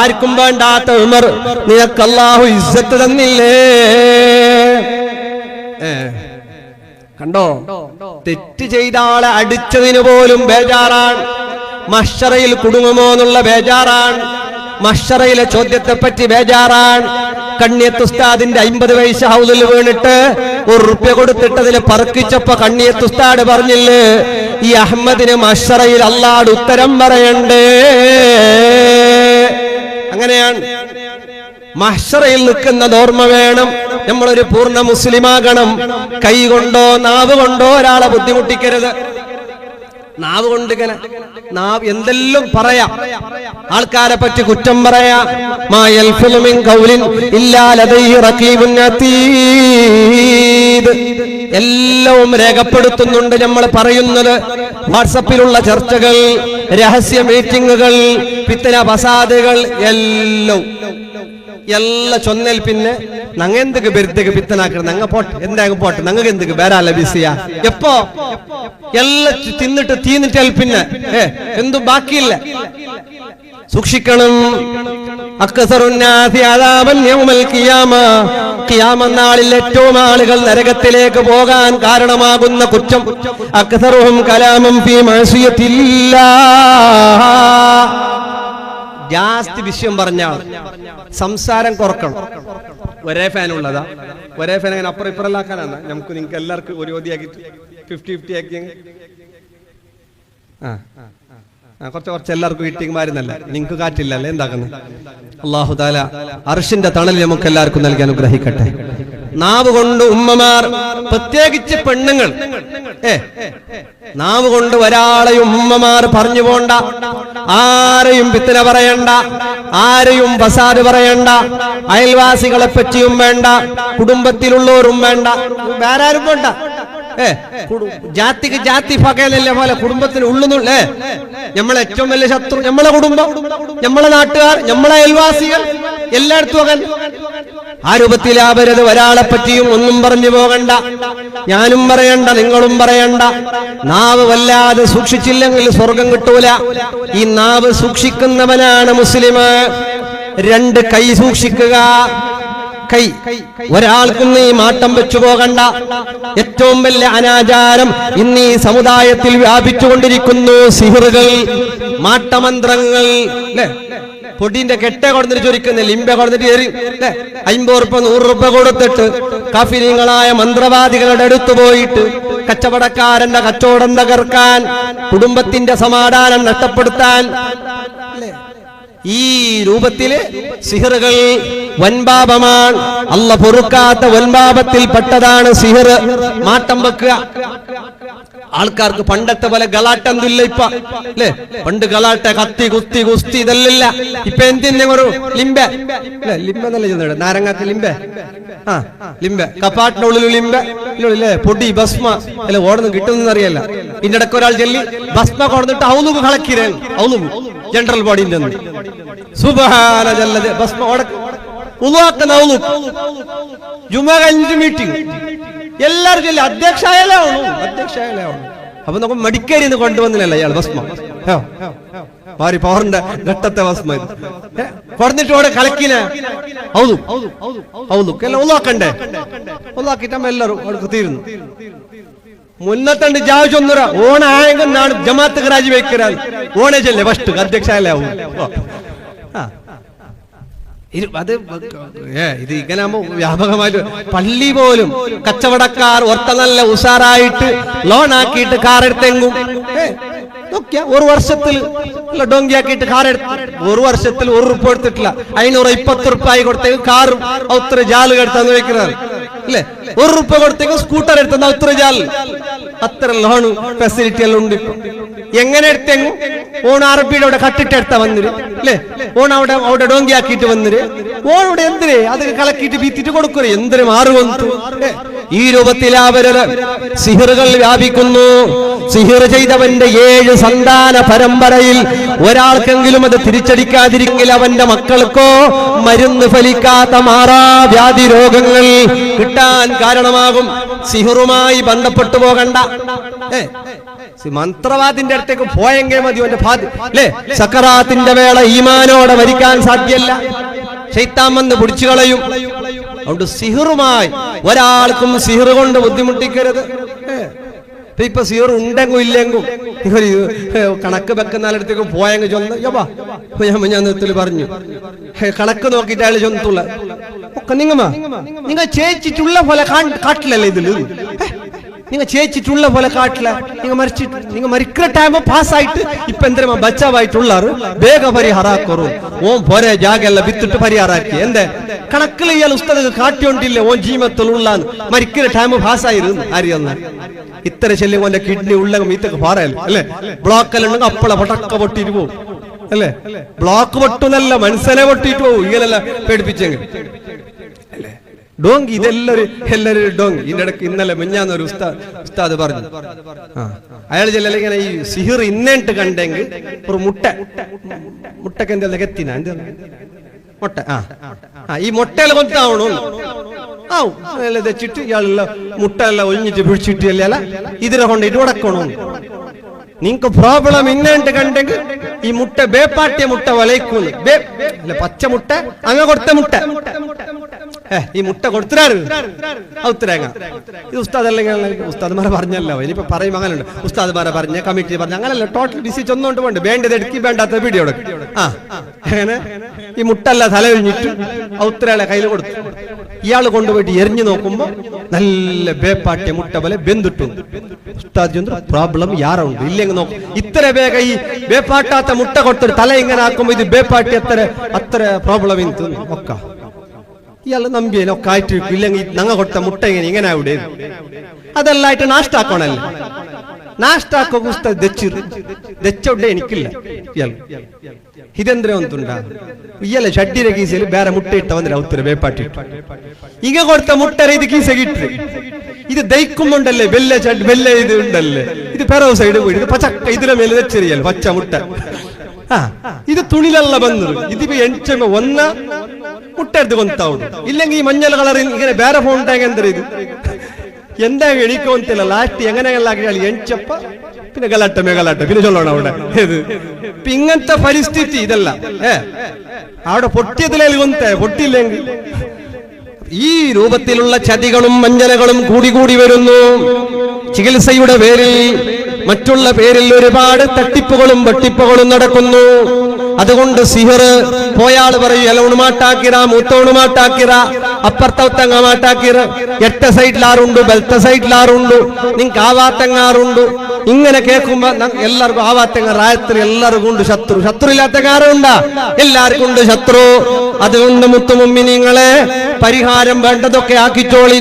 Speaker 1: ആർക്കും വേണ്ടാത്ത ഉമർ, നിനക്ക് അല്ലാഹു ഇസ്സത്ത് തന്നില്ലേ? കണ്ടോ? തെറ്റ് ചെയ്ത ആളെ അടിച്ചതിന് പോലും ബേജാറാണ്. മഹ്ശറയിൽ കുടുങ്ങുമോ എന്നുള്ള ബേജാറാണ്. മഹ്ശറയിലെ ചോദ്യത്തെ പറ്റി ബേജാറാണ്. കണ്ണിയത്ത് ഉസ്താദിന്റെ 50 വയസ്സ് ഹൗദിൽ വീണിട്ട് ₹1 കൊടുത്തിട്ടതിൽ പറക്കിച്ചപ്പോ കണ്ണിയത്ത് ഉസ്താദ് പറഞ്ഞില്ലേ, ഈ അഹമ്മദിന് മഹ്ശറയിൽ അല്ലാഹുവോട് ഉത്തരം പറയണ്ടേ? അങ്ങനെയാണ്. മഹ്ശറയിൽ നിൽക്കുന്നത് ഓർമ്മ വേണം. നമ്മളൊരു പൂർണ്ണ മുസ്ലിമാകണം. കൈ കൊണ്ടോ നാവ് കൊണ്ടോ ഒരാളെ ബുദ്ധിമുട്ടിക്കരുത്. നാവ് കൊണ്ട് ഇങ്ങനെ എന്തെല്ലാം പറയാം, ആൾക്കാരെ പറ്റി കുറ്റം പറയാം. എല്ലാം രേഖപ്പെടുത്തുന്നുണ്ട് നമ്മൾ പറയുന്നത്. വാട്സപ്പിലുള്ള ചർച്ചകൾ, രഹസ്യ മീറ്റിങ്ങുകൾ, ഫിത്ന ഫസാദുകൾ എല്ലാം ചൊന്നൽ. പിന്നെ നങ്ങ എന്തൊക്കെ ബെരുത്തേക്ക് പിത്തനാക്കണം, നങ്ങ പോട്ടെ, എന്തായാലും പോട്ടെ, നങ്ങൾക്ക് എന്തൊക്കെ വേറാല ബിസിയാ. എപ്പോ എല്ലാം തിന്നിട്ട് തീന്നിട്ടാൽ പിന്നെ എന്തും ബാക്കിയില്ല. സൂക്ഷിക്കണം. ഖിയാമനാളിൽ ഏറ്റവും ആളുകൾ നരകത്തിലേക്ക് പോകാൻ കാരണമാകുന്ന കുറ്റം അക്സറുഹും കലാമം ഫീ മഅസിയത്തില്ലാഹ്. ജാസ്തി വിഷയം പറഞ്ഞാൽ സംസാരം കുറക്കണം. ഒരേ ഫാൻ ഉള്ളതാ, ഒരേ ഫാൻ അങ്ങനെ അപ്പുറം ഇപ്പുറല്ലാക്കാനാണ്. നമുക്ക് നിങ്ങൾക്ക് എല്ലാവർക്കും ഒരു ഓതിയാക്കിട്ട് 50-50 ആക്കി കുറച്ച് എല്ലാവർക്കും കിട്ടിയമാരുന്നല്ല. നിങ്ങൾക്ക് കാറ്റില്ലല്ലേ, എന്താക്കുന്നു? അല്ലാഹു തആല അർശിന്റെ തണൽ നമുക്ക് എല്ലാവർക്കും നൽകി അനുഗ്രഹിക്കട്ടെ. നാവ് കൊണ്ട് ഉമ്മമാർ, പ്രത്യേകിച്ച് പെണ്ണുങ്ങൾ, നാവ് കൊണ്ട് ഒരാളെയും ഉമ്മമാർ പറഞ്ഞു പോണ്ട. ആരെയും ഫിത്ന പറയണ്ട, ആരെയും ഫസാദ് പറയണ്ട. അയൽവാസികളെ പറ്റിയും വേണ്ട, കുടുംബത്തിലുള്ളവരും വേണ്ട, വേറെ ആരും വേണ്ട. ജാതിക്ക് ജാതി പകലല്ലേ പോലെ കുടുംബത്തിന് ഉള്ളുന്നുള്ളേ. നമ്മളെ ഏറ്റവും വലിയ ശത്രു നമ്മളെ കുടുംബം, നമ്മളെ നാട്ടുകാർ, നമ്മളെ അയൽവാസികൾ, എല്ലായിടത്തും അകൽ. ആ രൂപത്തിലാവരുത്. ഒരാളെ പറ്റിയും ഒന്നും പറഞ്ഞു പോകണ്ട. ഞാനും പറയണ്ട, നിങ്ങളും പറയണ്ട. നാവ് വല്ലാതെ സൂക്ഷിച്ചില്ലെങ്കിൽ സ്വർഗം കിട്ടൂല. ഈ നാവ് സൂക്ഷിക്കുന്നവനാണ് മുസ്ലിം. 2 കൈ സൂക്ഷിക്കുക. കൈ ഒരാൾക്കും നീ മാട്ടം വെച്ചു പോകണ്ട. ഏറ്റവും വലിയ അനാചാരം ഇന്ന് ഈ സമുദായത്തിൽ വ്യാപിച്ചുകൊണ്ടിരിക്കുന്നു. സിഹറുകൾ, മാട്ടമന്ത്രങ്ങൾ. പൊടിന്റെ കെട്ടെ കൊടുത്തിട്ട് ചൊരിക്കുന്ന ലിംബ കൊടുത്തിട്ട് 50 രൂപ 100 രൂപ കൊടുത്തിട്ട് കാഫിരീങ്ങളായ മന്ത്രവാദികളുടെ അടുത്ത് പോയിട്ട് കച്ചവടക്കാരന്റെ കച്ചവടം തകർക്കാൻ, കുടുംബത്തിന്റെ സമാധാനം നഷ്ടപ്പെടുത്താൻ, ഈ രൂപത്തില് സിഹറുകൾ വൻപാപമാണ്. അല്ല പൊറുക്കാത്ത വൻപാപത്തിൽ പെട്ടതാണ് സിഹർ. മാട്ടം വെക്കുക. ആൾക്കാർക്ക് പണ്ടത്തെ പോലെ ഗലാട്ട എന്തില്ല ഇപ്പൊ അല്ലേ? പണ്ട് ഗലാട്ട കത്തി കുസ്തി കുസ്തി ഇതല്ല. ഇപ്പൊ എന്തിന്റെ ഒരു ലിംബ അല്ലെ? ലിംബ എന്നല്ല ചെന്നിട്ട് നാരങ്ങാത്തി ലിംബ, ലിംബ കപ്പാട്ടിനുള്ളിൽ ലിംബ ഇല്ലേ? പൊടി ഭസ്മ അല്ലെ ഓടുന്നു കിട്ടുന്ന അറിയല്ല. ഇതിന്റെ ഇടയ്ക്ക് ഒരാൾ ചെല്ലി ഭസ്മ കൊടുത്തിട്ട് ഔലുബ് കളക്കിരേ, ഔലുബ് ജനറൽ ബോഡിന്റെ സുബ്ഹാന ജല്ലദ ഭസ്മ ഉളുവാക്കുന്ന ഔലുബ് ജുമാ കഴിഞ്ഞിട്ട് മീറ്റിംഗ് എല്ലാവരും ചൊല്ലി അധ്യക്ഷായാലേ അപ്പൊ നമുക്ക് മടിക്കേരിന്ന് കൊണ്ടുവന്നില്ലല്ലോ ഇയാൾ ഭസ്മ ഭാരി പവറിന്റെ ഘട്ടത്തെ ഭസ്മ ഇത് കൊടുത്തിട്ട് അവിടെ കളക്കിനെ എല്ലാം ഉള്ളാക്കണ്ടേ? ഉള്ളാക്കിട്ടമ്മ എല്ലാവരും അവിടെ തീരുന്നു. മുന്നത്തണ്ട് ജാവശ്യൊന്നുര ഓണായെങ്കിൽ നാണ് ജമാഅത്ത് രാജി വെക്കരാ ഓണേ ചെല്ലേ ഫസ്റ്റ് അധ്യക്ഷായാലാവും. അത് ഇത് ഇങ്ങനെ വ്യാപകമായിട്ട് പള്ളി പോലും കച്ചവടക്കാർ ഒത്ത നല്ല ഉഷാറായിട്ട് ലോൺ ആക്കിയിട്ട് കാർ എടുത്തെങ്കും നോക്കിയ ഒരു വർഷത്തിൽ ഡോങ്കിയാക്കിയിട്ട് കാർ എടുത്ത് ഒരു വർഷത്തിൽ ₹1 എടുത്തിട്ടില്ല. 520 കൊടുത്തേക്ക് കാറും ഒത്തിരി ജാല് എടുത്താന്ന് വെക്കുന്നത് അല്ലേ? ₹1 കൊടുത്തേക്ക് സ്കൂട്ടർ എടുത്ത ഒത്തിരി ജാല്. അത്ര ലോൺ ഫെസിലിറ്റി എല്ലാം ഉണ്ട്. എങ്ങനെ എടുത്തെങ്കും ഓൺ അറബിയുടെ അവിടെ കട്ടിട്ടെടുത്താ വന്നിര് അല്ലേ? ഓൺ അവിടെ ഡോങ്കിയാക്കിയിട്ട് വന്നിര് ഓണവിടെ എന്തിന് അത് കളക്കിയിട്ട് വീത്തിട്ട് കൊടുക്കുക എന്തിനു മാറുവന്നു. ഈ രൂപത്തിൽ അവര് സിഹിറുകൾ വ്യാപിക്കുന്നു. സിഹിർ ചെയ്തവന്റെ 7 സന്താന പരമ്പരയിൽ ഒരാൾക്കെങ്കിലും അത് തിരിച്ചടിക്കാതിരിക്കില്ല അവന്റെ മക്കൾക്കോ മരുന്ന് ഫലിക്കാത്ത മാറാവ്യാധി രോഗങ്ങൾ കിട്ടാൻ കാരണമാകും. സിഹിറുമായി ബന്ധപ്പെട്ടു പോകണ്ട. മന്ത്രവാദിന്റെ അടുത്തേക്ക് പോയെങ്കിൽ മതി അവന്റെ ഭാതി അല്ലേ? സക്കറാത്തിന്റെ വേള ഈമാനോടെ മരിക്കാൻ സാധ്യല്ല. ശൈത്താൻ വന്ന് പിടിച്ചു കളയും. അതുകൊണ്ട് സിഹിറുമായി ഒരാൾക്കും സിഹിർ കൊണ്ട് ബുദ്ധിമുട്ടിക്കരുത്. ഇപ്പൊ സിഹിർ ഉണ്ടെങ്കും ഇല്ലെങ്കും കണക്ക് വെക്കുന്ന ആളടുത്തേക്ക് പോയെങ്കിൽ ചൊന്ന യോബാ ഞാൻ നിർത്തല് പറഞ്ഞു കണക്ക് നോക്കിയിട്ട് അയാൾ ചൊന്നത്തുള്ള നിങ്ങൾ ചേച്ചിട്ടുള്ള പോലെ കാട്ടില്ലല്ലേ ഇതില്. നിങ്ങൾ ചേച്ചിട്ടുള്ള പോലെ കാട്ടില്ല. നിങ്ങൾ മരിക്കുന്ന ടൈം പാസ്സായിട്ട് ഇപ്പൊ എന്തര ബച്ചാവായിട്ടുള്ളാറ് വേഗ പരിഹാറാക്കറു ഓൻ പോരെ ജാഗല്ല വിത്തിട്ട് പരിഹാറാക്കി എന്തേ കണക്കിൽ ഇയാൾ ഉസ്താദ് കാട്ടിയോണ്ടില്ലേ ഓൻ ജീവത്തിലുള്ളാന്ന് മരിക്കുന്ന ടൈം പാസ്സായിരുന്നു അറിയുന്ന ഇത്ര ചെല്ലും ഓന്റെ കിഡ്നി ഉള്ള ഇത്തൊക്കെ പാറയല്ലോ അല്ലെ? ബ്ലോക്കെല്ലാം അപ്പള പൊട്ടക്ക പൊട്ടിട്ട് പോകും അല്ലെ? ബ്ലോക്ക് പൊട്ടുന്നല്ല മനസ്സിനെ പൊട്ടിട്ട് പോകും. ഇങ്ങനെല്ലാം പേടിപ്പിച്ചെങ്കിൽ അല്ലേ? ഡോങ്കി ഇതെല്ലാരും ഡോങ്കി. ഇതിന്റെ ഇടയ്ക്ക് ഇന്നലെ മിഞ്ഞാന്നൊരു ഉസ്താദ് പറഞ്ഞു അയാൾ ചെല്ലല്ല ഇങ്ങനെ ഈ സിഹിർ ഇന്നിട്ട് കണ്ടെങ്കിൽ ഒരു മുട്ടക്ക് എന്താ കെത്തിന മുട്ട ഈ മുട്ടയിൽ കൊത്താവണു തെച്ചിട്ട് ഇയാളെല്ലാം മുട്ട എല്ലാം ഒഴിഞ്ഞിട്ട് പിടിച്ചിട്ട് അല്ല ഇതിനെ കൊണ്ടിട്ട് ഉടക്കണു. നിങ്ങൾക്ക് പ്രോബ്ലം ഇന്നിട്ട് കണ്ടെങ്കിൽ ഈ മുട്ട ബേപ്പാട്ടിയ മുട്ട വലയ്ക്കുന്നു പച്ച മുട്ട അങ്ങ കൊടുത്ത മുട്ട ഈ മുട്ട കൊടുത്തിരാറ് ഔത്തരേങ്ങ. ഇത് ഉസ്താദ്മാരെ പറഞ്ഞല്ലോ. ഇനിയിപ്പോ പറയും അങ്ങനെയുണ്ട് ഉസ്താദ്മാരെ പറഞ്ഞ കമ്മിറ്റി പറഞ്ഞ അങ്ങനല്ല. ടോട്ടൽ ഡിസീസ് ഒന്നുകൊണ്ട് വേണ്ട വേണ്ടത് എടുക്കി വേണ്ടാത്ത വീഡിയോ അങ്ങനെ ഈ മുട്ടല്ല തല ഒഴിഞ്ഞിട്ട് ഔത്തരയാളെ കയ്യിൽ കൊടുത്തു. ഇയാൾ കൊണ്ടുപോയിട്ട് എറിഞ്ഞു നോക്കുമ്പോ നല്ല ബേപ്പാട്ടിയ മുട്ട പോലെ ബെന്തിട്ടു. ഉസ്താദ് ചന്ദ്ര പ്രോബ്ലം യാറുണ്ട് ഇല്ലെങ്കിൽ നോക്കും ഇത്ര വേഗം ഈ ബേപ്പാട്ടാത്ത മുട്ട കൊടുത്തിട്ട് തല ഇങ്ങനെ ആക്കുമ്പോ ഇത് ബേപ്പാട്ടി അത്ര പ്രോബ്ലം ഇന്ന് ഒക്ക ഇയാൾ നമ്പിയൊക്കെ ആയിട്ട് ഇല്ലെങ്കിൽ ഞങ്ങ കൊടുത്ത മുട്ട ഇങ്ങനെ അവിടെ അതെല്ലായിട്ട് നാഷ്ടാക്കണല്ലേ? നാഷ്ടാക്കോ ഉസ്താദ് ദച്ചോണ്ടേ എനിക്കില്ല ഇയാൾ ഇതെന്തിനാ ഒന്നുണ്ടാ ഇയാളെ ഷഡ്ഡിയുടെ കീസയിൽ വേറെ മുട്ട ഇട്ട വന്നില്ല ഉത്തര വേപ്പാട്ടി ഇങ്ങ കൊടുത്ത മുട്ട ഇത് കീസ കിട്ടു. ഇത് ദയിക്കുമ്പോണ്ടല്ലേ വെല്ല ഇത് ഉണ്ടല്ലേ ഇത് പെറവ് സൈഡ് പോയി ഇത് പച്ചക്ക ഇതിലെ മേലെ വെച്ചെറിയല്ല പച്ച മുട്ട ഇത് തുണിലല്ല ಬಂದರು ഇതിപ്പോ ಎಂಚಮ ಒನ್ನ മുട്ട എടുത്ത് കൊണ്ടാവുന്നു. ഇല്ലെങ്കിൽ ഈ മഞ്ഞൾ കളറിൽ ഇങ്ങനെ വേറെ ഫോൺ ടാങ്ക് എന്താ ഇത് എന്താ എണീക്കോന്നില്ല ലാസ്റ്റ് എങ്ങനെയല്ല എണിച്ചപ്പ പിന്നെ ഗലാട്ട പിന്നെ ചൊല്ലണം അവിടെ ഇങ്ങനത്തെ പരിസ്ഥിതി ഇതല്ല അവിടെ പൊട്ടിയതിലേക്ക് കൊന്തേ പൊട്ടിയില്ലെങ്കിൽ ഈ രൂപത്തിലുള്ള ചതികളും വഞ്ചനകളും കൂടി വരുന്നു. ചികിത്സയുടെ പേരിൽ മറ്റുള്ള പേരിൽ ഒരുപാട് തട്ടിപ്പുകളും വെട്ടിപ്പുകളും നടക്കുന്നു. അതുകൊണ്ട് സിഹിർ പോയാൾ പറയും എലോണ് മാട്ടാക്കിറ മൂത്തോണ് മാട്ടാക്കിറ അപ്പുറത്തങ്ങ മാട്ടാക്കിറ എട്ട സൈഡിലാറുണ്ട് ബലത്തെ സൈഡിലാറുണ്ട് നിങ്ങൾക്ക് ആവാത്തങ്ങാറുണ്ട്. ഇങ്ങനെ കേൾക്കുമ്പോ എല്ലാവർക്കും ആവാത്തങ്ങ രാത്രി എല്ലാവർക്കും ഉണ്ട് ശത്രു ഇല്ലാത്തങ്ങാറുണ്ടാ എല്ലാവർക്കും ഉണ്ട് ശത്രു. അതുകൊണ്ട് മുത്തുമുമ്മിനിങ്ങളെ പരിഹാരം വേണ്ടതൊക്കെ ആക്കിച്ചോളി.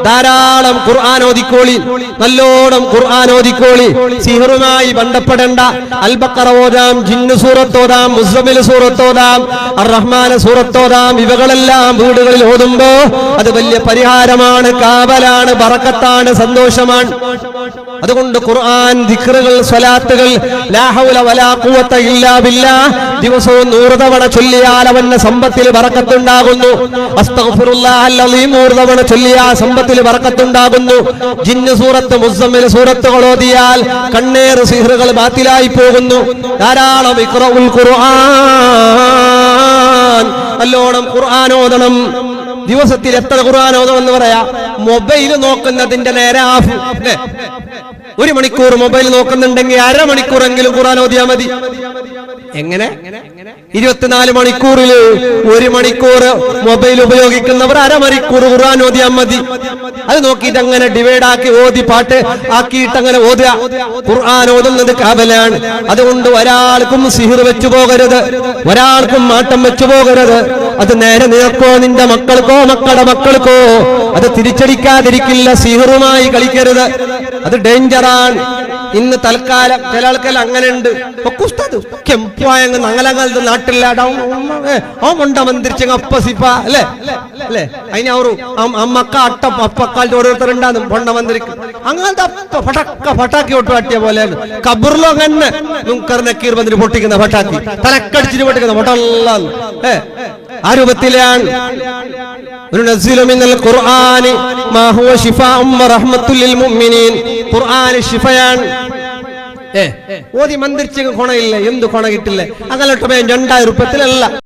Speaker 1: ധാരാളം ഖുർആൻ ഓതിക്കോളി, നല്ലോണം ഖുർആൻ ഓതിക്കോളി. സിഹറുമായി ബന്ധപ്പെടേണ്ട അൽ ബഖറ ഓതാം, ജിന്ന് സൂറത്ത് ഓതാം, മുസമ്മിൽ സൂറത്ത് ഓതാം, അർ റഹ്മാൻ സൂറത്ത് ഓതാം. ഇവകളെല്ലാം വീടുകളിൽ ഓതുമ്പോ അത് വലിയ പരിഹാരമാണ്, കാവലാണ്, ബറക്കത്താണ്, സന്തോഷമാണ്. അതുകൊണ്ട് ഖുർആൻ, ദിക്റുകൾ, സ്വലാത്തുകൾ ലാ ഹൗല വലാ ഖുവത ഇല്ലാ ബില്ലാഹ് ദിവസവും 100 തവണ ചൊല്ലിയാൽ അവന്റെ സമ്പത്തിൽ ബറക്കത്തുണ്ടാകുന്നു. അസ്തഗ്ഫിറുല്ലാഹൽ അലീം 100 തവണ ചൊല്ലിയാൽ സമ്പത്തിൽ ബറക്കത്തുണ്ടാകുന്നു. ജിന്ന് സൂറത്ത്, മുസമ്മിൽ സൂറത്തുകൾ ഓതിയാൽ കണ്ണേർ സിഹ്റുകൾ ബാത്തിലായി പോകുന്നു. ധാരാളം ഇഖ്റഉൽ ഖുർആൻ, നല്ലോണം ഖുർആൻ ഓതണം. ദിവസത്തിൽ എത്ര ഖുർആൻ ഓതണം എന്ന് പറയാ? മൊബൈൽ നോക്കുന്നതിന്റെ നേരെ ആഫ് അല്ലേ? 1 മണിക്കൂർ മൊബൈൽ നോക്കുന്നുണ്ടെങ്കിൽ 1/2 മണിക്കൂറെങ്കിലും ഖുർആൻ ഓതിയാ മതി. എങ്ങനെ? 24 മണിക്കൂറിൽ 1 മണിക്കൂർ മൊബൈൽ ഉപയോഗിക്കുന്നവർ 1/2 മണിക്കൂർ ഖുർആൻ ഓതിയാ മതി. അത് നോക്കിയിട്ട് അങ്ങനെ ഡിവൈഡ് ആക്കി ഓതി പാട്ട് ആക്കിയിട്ട് അങ്ങനെ ഓതുക. ഖുർആൻ ഓതുന്നത് കാവലാണ്. അതുകൊണ്ട് ഒരാൾക്കും സിഹിർ വെച്ചു പോകരുത്, ഒരാൾക്കും മാട്ടം വെച്ചു പോകരുത്. അത് നേരെ നിനക്കോ നിന്റെ മക്കൾക്കോ മക്കളുടെ മക്കൾക്കോ അത് തിരിച്ചടിക്കാതിരിക്കില്ല. സിഹിറുമായി കളിക്കരുത്, അത് ഡേഞ്ചറാണ്. ഇന്ന് തൽക്കാലം ചില ആൾക്കാർ അങ്ങനെ ഉണ്ട്. ഞങ്ങളങ്ങലത്തെ നാട്ടിലുണ്ട മന്ത്രിച്ച അപ്പസിപ്പ അല്ലേ അല്ലേ അതിനവරු അമ്മക്ക അട്ട അപ്പക്കാലത്ത് ഓരോരുത്തരുണ്ടാകും പൊണ്ട മന്ത്രിക്ക്. അങ്ങനത്തെ പട്ടാക്കി ഒട്ട് കാട്ടിയ പോലെ കബറിലും അങ്ങനെ നക്കീർ മന്ത്രി പൊട്ടിക്കുന്ന പട്ടാക്കി, തലക്കടിച്ചിട്ട് പൊട്ടിക്കുന്ന പൊട്ടല്ലാന്ന് ആ രൂപത്തിലാണ്. ഖുർആൻ ശിഫയാണ്. ഓതി മന്ത്രിച്ച് ഗുണയില്ല, എന്ത് ഗുണ കിട്ടില്ല. അങ്ങനെ 2000 രൂപത്തിലല്ല.